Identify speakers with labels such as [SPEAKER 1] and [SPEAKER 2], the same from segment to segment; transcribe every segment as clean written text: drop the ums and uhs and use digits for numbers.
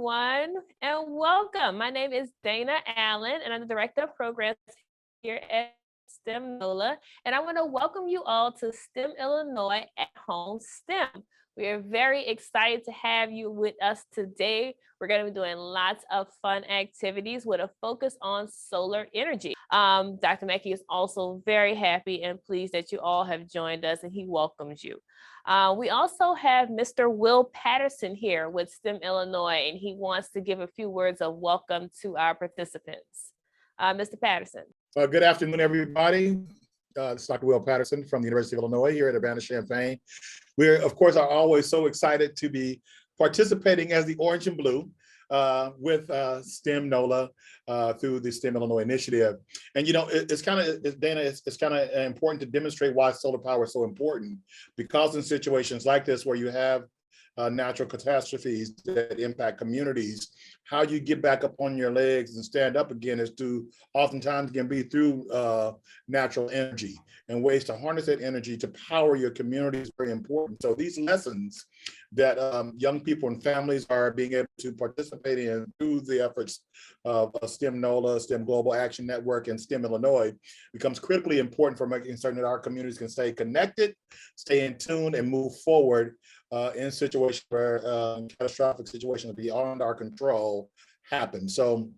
[SPEAKER 1] everyone, and welcome. My name is Dana Allen, and I'm the Director of Programs here at STEM Nola, and I want to welcome you all to STEM Illinois at Home STEM. We are very excited to have you with us today. We're going to be doing lots of fun activities with a focus on solar energy. Dr. Mackey is also very happy and pleased that you all have joined us, and he welcomes you. We also have Mr. Will Patterson here with STEM Illinois, and he wants to give a few words of welcome to our participants. Mr. Patterson.
[SPEAKER 2] Good afternoon, everybody. This is Dr. Will Patterson from the University of Illinois here at Urbana-Champaign. We, of course, are always so excited to be participating as the Orange and Blue with STEM NOLA through the STEM Illinois initiative. And, you know, it's kind of, Dana, it's kind of important to demonstrate why solar power is so important, because in situations like this where you have natural catastrophes that impact communities, how you get back up on your legs and stand up again is to oftentimes can be through natural energy, and ways to harness that energy to power your community is very important. So these lessons that young people and families are being able to participate in through the efforts of STEM NOLA, STEM Global Action Network, and STEM Illinois becomes critically important for making certain that our communities can stay connected, stay in tune, and move forward in situations where catastrophic situations beyond our control happen. So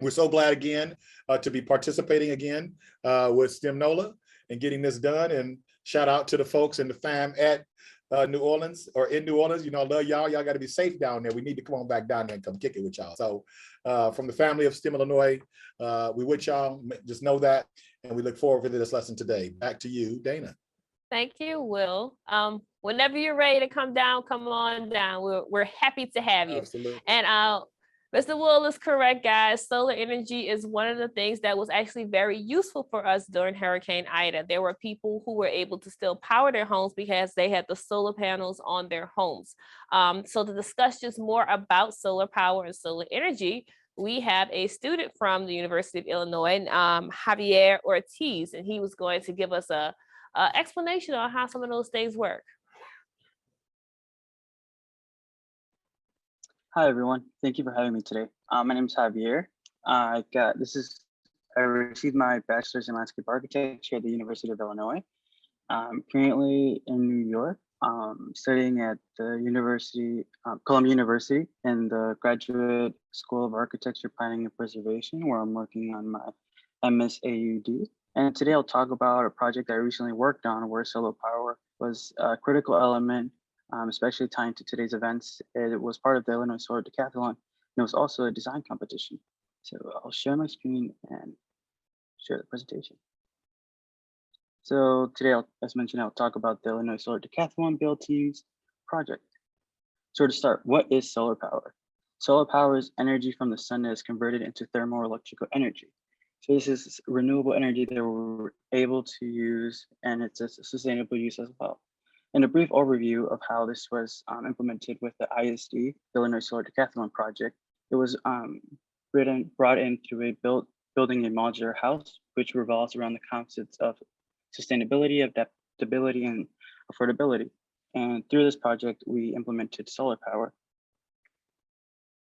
[SPEAKER 2] we're so glad again to be participating again with STEM NOLA and getting this done. And shout out to the folks and the fam at New Orleans or in New Orleans. You know, I love y'all. Y'all got to be safe down there. We need to come on back down there and come kick it with y'all. So from the family of STEM Illinois, we with y'all. Just know that, and we look forward to this lesson today. Back to you, Dana.
[SPEAKER 1] Thank you, Will. Whenever you're ready to come down, come on down. We're happy to have you.
[SPEAKER 2] Absolutely.
[SPEAKER 1] And Mr. Will is correct, guys. Solar energy is one of the things that was actually very useful for us during Hurricane Ida. There were people who were able to still power their homes because they had the solar panels on their homes. So to discuss just more about solar power and solar energy, we have a student from the University of Illinois, Javier Ortiz, and he was going to give us a explanation on how some of those things work.
[SPEAKER 3] Hi, everyone. Thank you for having me today. My name is Javier. I received my bachelor's in landscape architecture at the University of Illinois. I'm currently in New York, studying at the Columbia University in the Graduate School of Architecture, Planning and Preservation, where I'm working on my MSAUD. And today I'll talk about a project I recently worked on where solar power was a critical element, especially tying to today's events. It was part of the Illinois Solar Decathlon, and it was also a design competition. So I'll share my screen and share the presentation. So today, as mentioned, I'll talk about the Illinois Solar Decathlon Build Team's project. So to start, what is solar power? Solar power is energy from the sun that is converted into thermoelectrical energy. So this is renewable energy that we're able to use, and it's a sustainable use as well. And a brief overview of how this was implemented with the ISD, the Illinois Solar Decathlon project. It was brought in through building a modular house, which revolves around the concepts of sustainability, adaptability, and affordability. And through this project, we implemented solar power.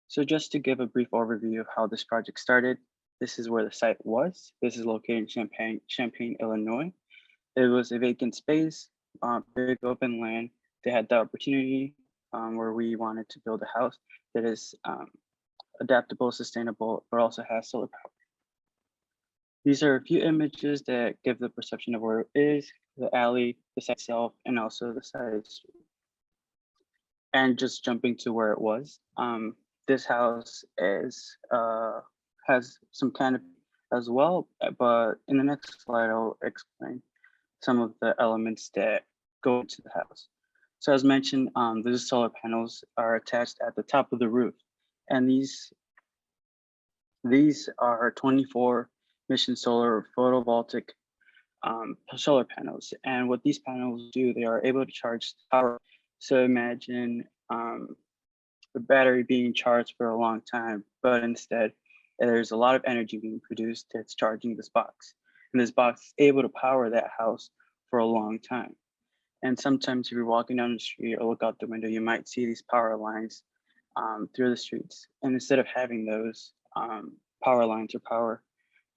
[SPEAKER 3] So just to give a brief overview of how this project started, this is where the site was. This is located in Champaign, Illinois. It was a vacant space, big open land. They had the opportunity where we wanted to build a house that is adaptable, sustainable, but also has solar power. These are a few images that give the perception of where it is, the alley, the site itself, and also the side street. And just jumping to where it was, this house has some canopy as well, but in the next slide, I'll explain some of the elements that go into the house. So as mentioned, these solar panels are attached at the top of the roof, and these are 24 mission solar photovoltaic solar panels. And what these panels do, they are able to charge power. So imagine the battery being charged for a long time, but instead there's a lot of energy being produced that's charging this box. And this box is able to power that house for a long time. And sometimes if you're walking down the street or look out the window, you might see these power lines through the streets. And instead of having those power lines or power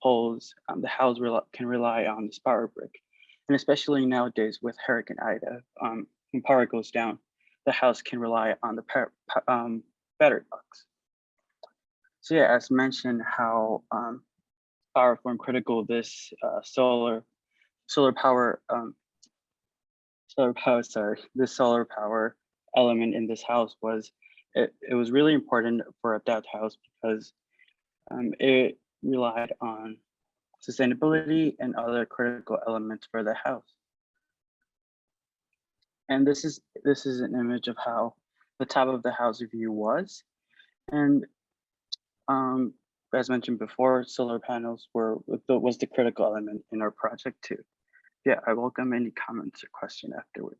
[SPEAKER 3] poles, the house can rely on this power brick. And especially nowadays with Hurricane Ida, when power goes down, the house can rely on the battery box. So yeah, as mentioned, how powerful and critical this solar power this solar power element in this house was. It was really important for that house because it relied on sustainability and other critical elements for the house. And this is an image of how the top of the house view was. And as mentioned before, solar panels was the critical element in our project too. Yeah, I welcome any comments or question afterwards.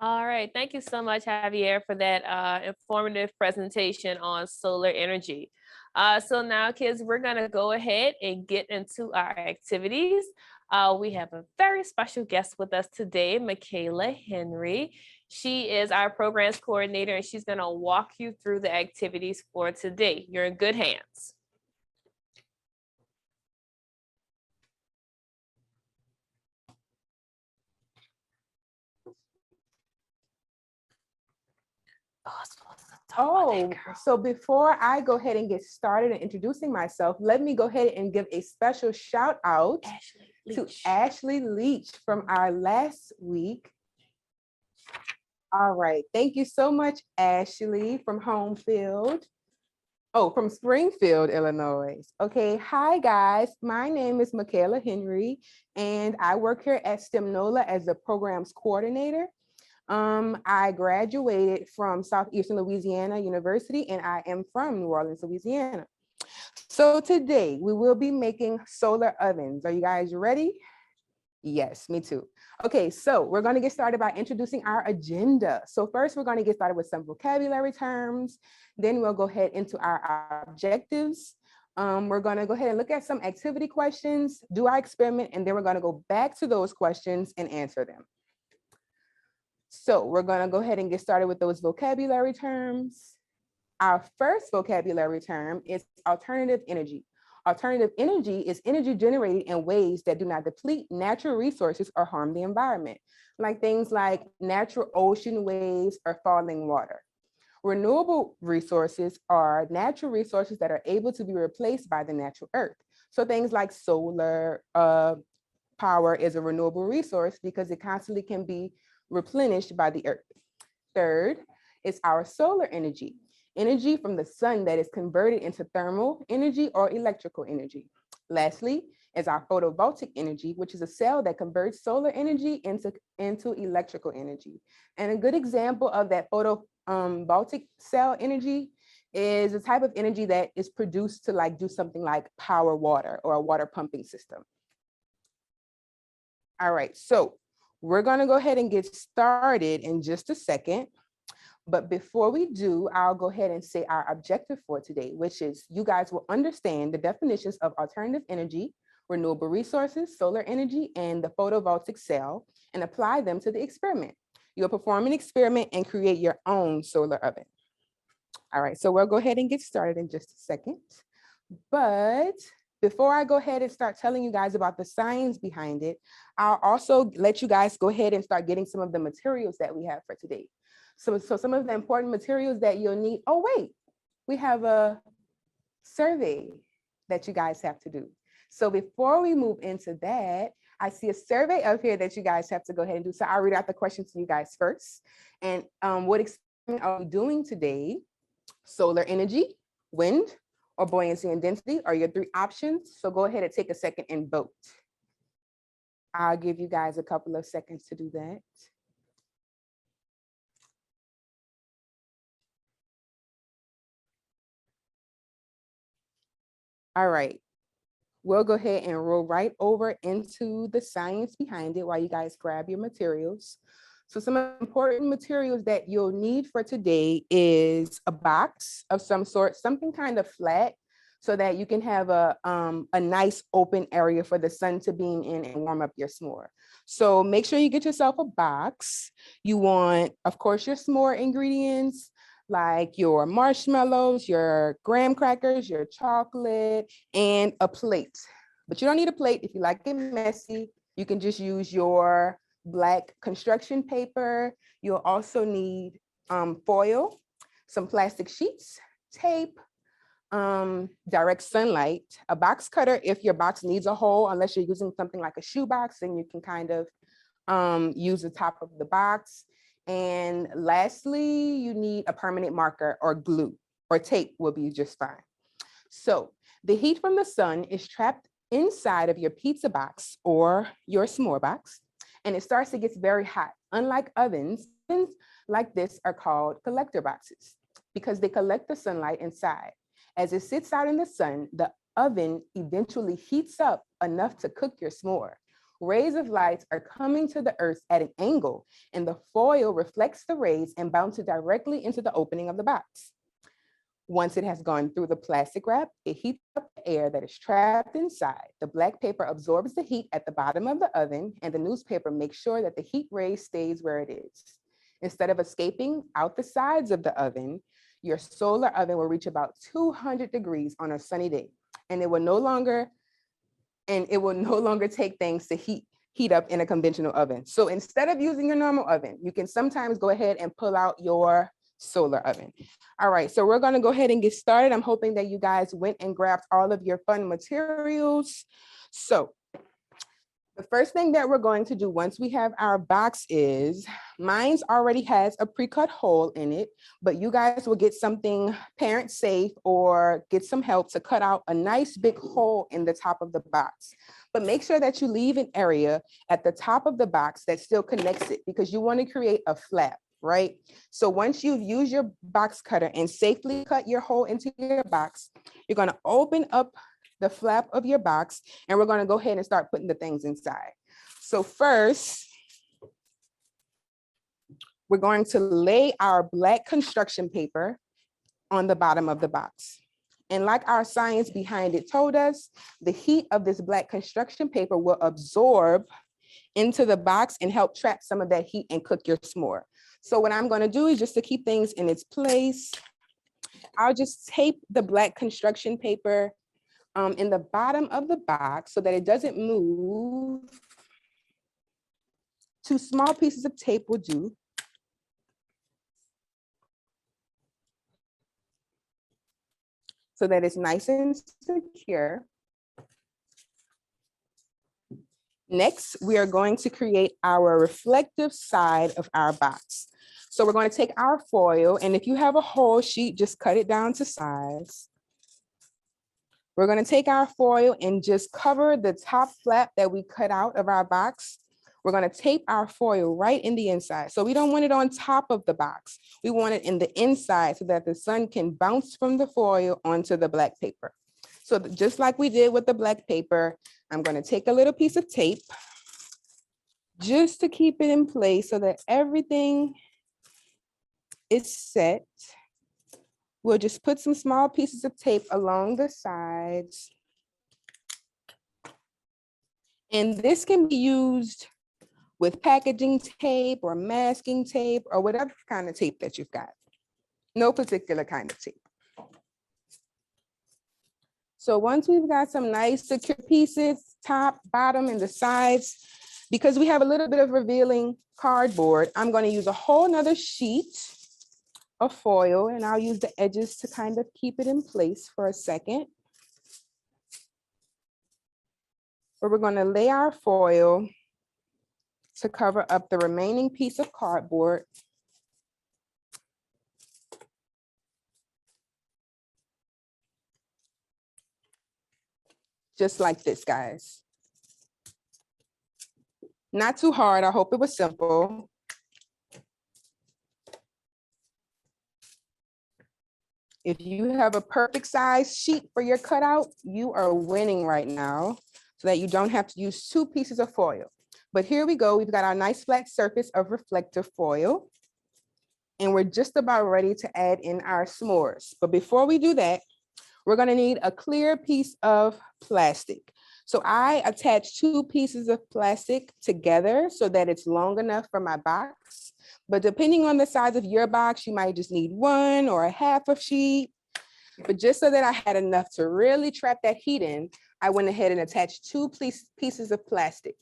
[SPEAKER 1] All right, thank you so much, Javier, for that informative presentation on solar energy. So now, kids, we're gonna go ahead and get into our activities. We have a very special guest with us today, Michaela Henry. She is our programs coordinator, and she's gonna walk you through the activities for today. You're in good hands.
[SPEAKER 4] Oh, so before I go ahead and get started in introducing myself, let me go ahead and give a special shout out to Ashley Leach from our last week. All right, thank you so much, Ashley from Homefield. Oh, from Springfield, Illinois. Okay, hi guys, my name is Michaela Henry and I work here at STEM Nola as the programs coordinator. I graduated from Southeastern Louisiana University and I am from New Orleans, Louisiana. So today we will be making solar ovens. Are you guys ready? Yes, me too. Okay, so we're going to get started by introducing our agenda. So first we're going to get started with some vocabulary terms. Then we'll go ahead into our objectives. We're going to go ahead and look at some activity questions, do our experiment, and then we're going to go back to those questions and answer them. So we're going to go ahead and get started with those vocabulary terms. Our first vocabulary term is alternative energy. Alternative energy is energy generated in ways that do not deplete natural resources or harm the environment, like things like natural ocean waves or falling water. Renewable resources are natural resources that are able to be replaced by the natural earth. So things like solar power is a renewable resource because it constantly can be replenished by the earth. Third is our solar energy, energy from the sun that is converted into thermal energy or electrical energy. Lastly is our photovoltaic energy, which is a cell that converts solar energy into electrical energy. And a good example of that photovoltaic cell energy is a type of energy that is produced to do something like power water or a water pumping system. All right, so we're going to go ahead and get started in just a second. But before we do, I'll go ahead and say our objective for today, which is you guys will understand the definitions of alternative energy, renewable resources, solar energy, and the photovoltaic cell, and apply them to the experiment. You'll perform an experiment and create your own solar oven. All right, so we'll go ahead and get started in just a second. But before I go ahead and start telling you guys about the science behind it, I'll also let you guys go ahead and start getting some of the materials that we have for today. So some of the important materials that you'll need. Oh, wait, we have a survey that you guys have to do. So before we move into that, I see a survey up here that you guys have to go ahead and do. So I'll read out the questions to you guys first. And what experiment are we doing today? Solar energy, wind, or buoyancy and density are your three options. So go ahead and take a second and vote. I'll give you guys a couple of seconds to do that. All right, we'll go ahead and roll right over into the science behind it while you guys grab your materials. So some important materials that you'll need for today is a box of some sort, something kind of flat, so that you can have a nice open area for the sun to beam in and warm up your s'more. So make sure you get yourself a box. You want, of course, your s'more ingredients, like your marshmallows, your graham crackers, your chocolate, and a plate. But you don't need a plate if you like it messy. You can just use your black construction paper. You'll also need foil, some plastic sheets, tape, direct sunlight, a box cutter if your box needs a hole, unless you're using something like a shoe box, then you can kind of use the top of the box. And lastly, you need a permanent marker or glue, or tape will be just fine. So the heat from the sun is trapped inside of your pizza box or your s'more box, and it starts to get very hot. Unlike ovens like this are called collector boxes because they collect the sunlight inside. As it sits out in the sun, the oven eventually heats up enough to cook your s'more. Rays of light are coming to the earth at an angle, and the foil reflects the rays and bounces directly into the opening of the box. Once it has gone through the plastic wrap, it heats up the air that is trapped inside. The black paper absorbs the heat at the bottom of the oven, and the newspaper makes sure that the heat ray stays where it is. Instead of escaping out the sides of the oven, your solar oven will reach about 200 degrees on a sunny day, and it will no longer take things to heat up in a conventional oven. So instead of using your normal oven, you can sometimes go ahead and pull out your solar oven. All right, so we're gonna go ahead and get started. I'm hoping that you guys went and grabbed all of your fun materials. So the first thing that we're going to do once we have our box is, mine's already has a pre-cut hole in it, but you guys will get something parent safe or get some help to cut out a nice big hole in the top of the box. But make sure that you leave an area at the top of the box that still connects it, because you want to create a flap, right? So once you've used your box cutter and safely cut your hole into your box, you're going to open up the flap of your box, and we're going to go ahead and start putting the things inside. So first, we're going to lay our black construction paper on the bottom of the box. And like our science behind it told us, the heat of this black construction paper will absorb into the box and help trap some of that heat and cook your s'more. So what I'm going to do is, just to keep things in its place, I'll just tape the black construction paper in the bottom of the box so that it doesn't move. 2 small pieces of tape will do. So that it's nice and secure. Next, we are going to create our reflective side of our box. So we're going to take our foil, and if you have a whole sheet, just cut it down to size. We're going to take our foil and just cover the top flap that we cut out of our box. We're going to tape our foil right in the inside. So we don't want it on top of the box. We want it in the inside so that the sun can bounce from the foil onto the black paper. So just like we did with the black paper, I'm going to take a little piece of tape just to keep it in place so that everything is set. We'll just put some small pieces of tape along the sides. And this can be used with packaging tape or masking tape or whatever kind of tape that you've got. No particular kind of tape. So once we've got some nice secure pieces, top, bottom, and the sides, because we have a little bit of revealing cardboard, I'm going to use a whole nother sheet of foil, and I'll use the edges to kind of keep it in place for a second. Where we're going to lay our foil to cover up the remaining piece of cardboard. Just like this, guys. Not too hard. I hope it was simple. If you have a perfect size sheet for your cutout, you are winning right now, so that you don't have to use 2 pieces of foil. But here we go. We've got our nice flat surface of reflective foil, and we're just about ready to add in our s'mores. But before we do that, we're gonna need a clear piece of plastic. So I attach 2 pieces of plastic together so that it's long enough for my box. But depending on the size of your box, you might just need 1 or a half a sheet. But just so that I had enough to really trap that heat in, I went ahead and attached 2 pieces of plastic.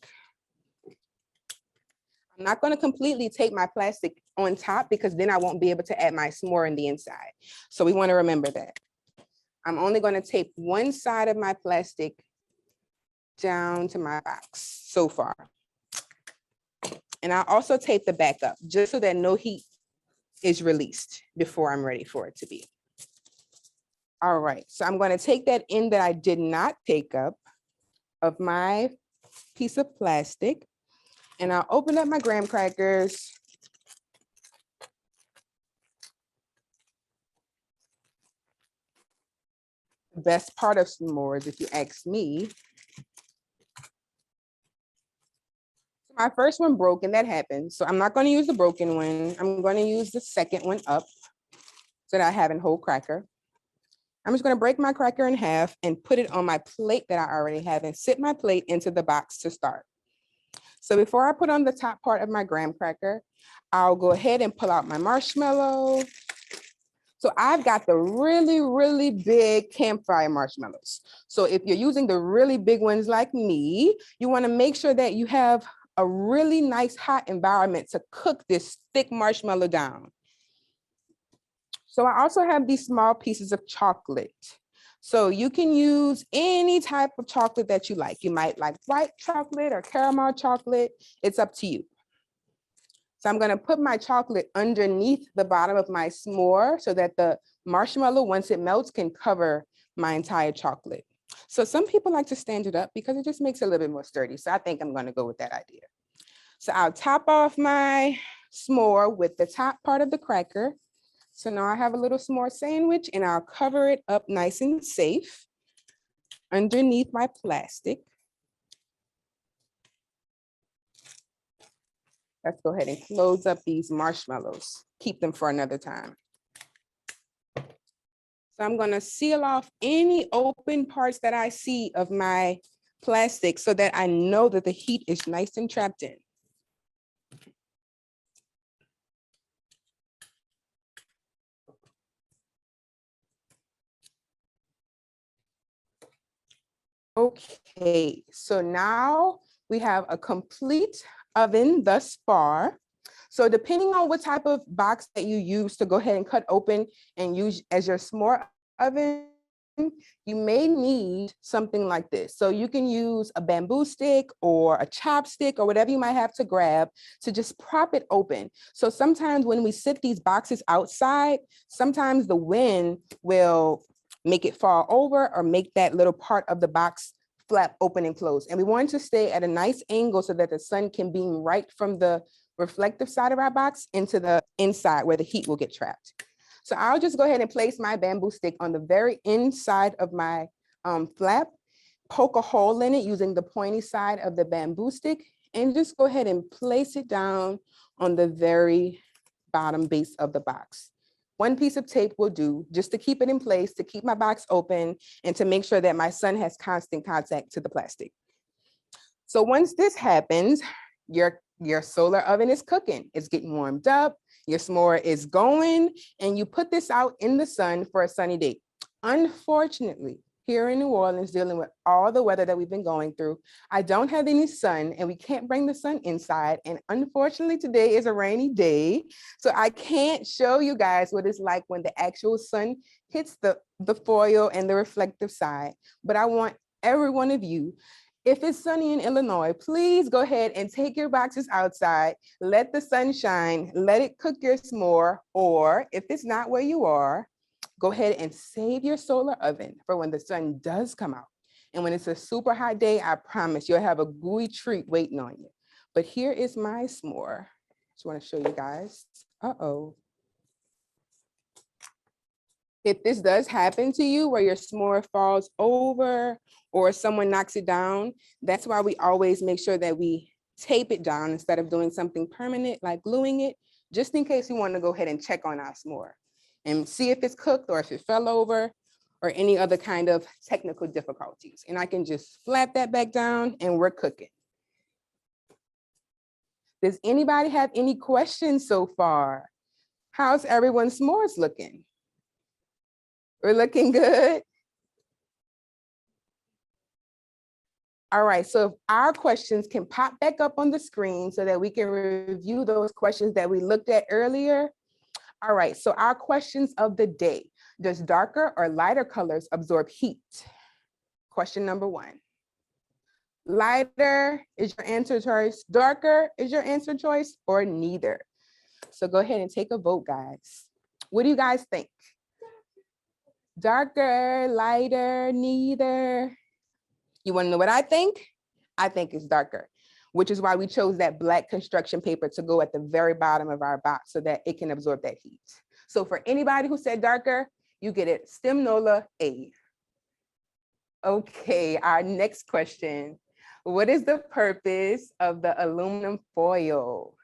[SPEAKER 4] I'm not going to completely tape my plastic on top because then I won't be able to add my s'more in the inside. So we want to remember that. I'm only going to tape one side of my plastic down to my box so far. And I'll also tape the back up just so that no heat is released before I'm ready for it to be. All right, so I'm going to take that end that I did not take up of my piece of plastic, and I'll open up my graham crackers. The best part of s'mores, if you ask me. My first one broke, and that happened. So I'm not going to use the broken one. I'm going to use the second one up so that I have a whole cracker. I'm just going to break my cracker in half and put it on my plate that I already have and sit my plate into the box to start. So before I put on the top part of my graham cracker, I'll go ahead and pull out my marshmallow. So I've got the really, really big campfire marshmallows. So if you're using the really big ones like me, you want to make sure that you have a really nice hot environment to cook this thick marshmallow down. So I also have these small pieces of chocolate. So you can use any type of chocolate that you like. You might like white chocolate or caramel chocolate. It's up to you. So I'm going to put my chocolate underneath the bottom of my s'more so that the marshmallow, once it melts, can cover my entire chocolate. So some people like to stand it up because it just makes it a little bit more sturdy. So I think I'm going to go with that idea. So I'll top off my s'more with the top part of the cracker. So now I have a little s'more sandwich, and I'll cover it up nice and safe underneath my plastic. Let's go ahead and close up these marshmallows. Keep them for another time. So I'm going to seal off any open parts that I see of my plastic so that I know that the heat is nice and trapped in. Okay, so now we have a complete oven thus far. So depending on what type of box that you use to go ahead and cut open and use as your s'more oven, you may need something like this. So you can use a bamboo stick or a chopstick or whatever you might have to grab to just prop it open. So sometimes when we sit these boxes outside, sometimes the wind will make it fall over or make that little part of the box flap open and close. And we want to stay at a nice angle so that the sun can beam right from the reflective side of our box into the inside where the heat will get trapped. So I'll just go ahead and place my bamboo stick on the very inside of my flap, poke a hole in it using the pointy side of the bamboo stick, and just go ahead and place it down on the very bottom base of the box. One piece of tape will do just to keep it in place, to keep my box open, and to make sure that my son has constant contact to the plastic. So once this happens, your solar oven is cooking. It's getting warmed up, your s'more is going, and you put this out in the sun for a sunny day. Unfortunately, here in New Orleans, dealing with all the weather that we've been going through, I don't have any sun and we can't bring the sun inside. And unfortunately, today is a rainy day. So I can't show you guys what it's like when the actual sun hits the foil and the reflective side. But I want every one of you, if it's sunny in Illinois, please go ahead and take your boxes outside, let the sun shine, let it cook your s'more, or if it's not where you are, go ahead and save your solar oven for when the sun does come out. And when it's a super hot day, I promise you'll have a gooey treat waiting on you. But here is my s'more. Just want to show you guys. Uh-oh. If this does happen to you where your s'more falls over or someone knocks it down, that's why we always make sure that we tape it down instead of doing something permanent like gluing it, just in case we want to go ahead and check on our s'more and see if it's cooked or if it fell over. or any other kind of technical difficulties. And I can just flap that back down and we're cooking. Does anybody have any questions so far? How's everyone's s'mores looking? We're looking good. All right, so if our questions can pop back up on the screen so that we can review those questions that we looked at earlier. All right, so our questions of the day. Does darker or lighter colors absorb heat? Question number 1. Lighter is your answer choice, darker is your answer choice, or neither? So go ahead and take a vote, guys. What do you guys think? Darker, lighter, neither? You want to know what I think? I think it's darker, which is why we chose that black construction paper to go at the very bottom of our box so that it can absorb that heat. So for anybody who said darker, you get it, STEM NOLA A. Okay, our next question. What is the purpose of the aluminum foil?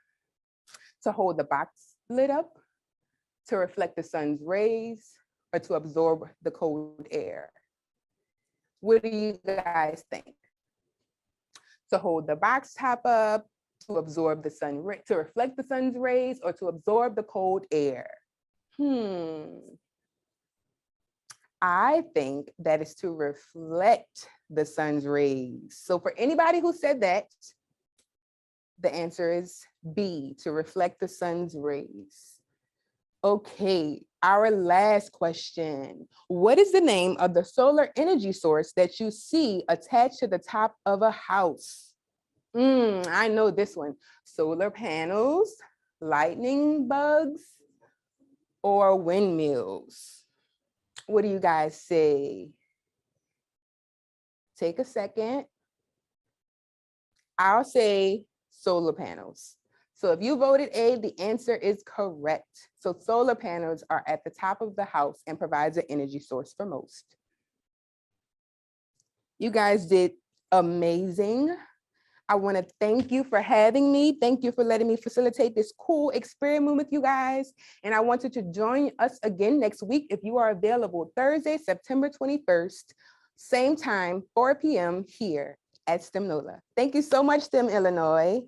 [SPEAKER 4] To hold the box lid up, to reflect the sun's rays, or to absorb the cold air? What do you guys think? To hold the box top up, to absorb the sun, to reflect the sun's rays, or to absorb the cold air? I think that is to reflect the sun's rays. So for anybody who said that, the answer is B, to reflect the sun's rays. Okay, our last question. What is the name of the solar energy source that you see attached to the top of a house? I know this one. Solar panels, lightning bugs, or windmills? What do you guys say? Take a second. I'll say solar panels. So if you voted A, the answer is correct. So solar panels are at the top of the house and provides an energy source for most. You guys did amazing. I want to thank you for having me. Thank you for letting me facilitate this cool experiment with you guys. And I want you to join us again next week if you are available Thursday, September 21st, same time, 4 p.m. here at STEM NOLA. Thank you so much, STEM Illinois.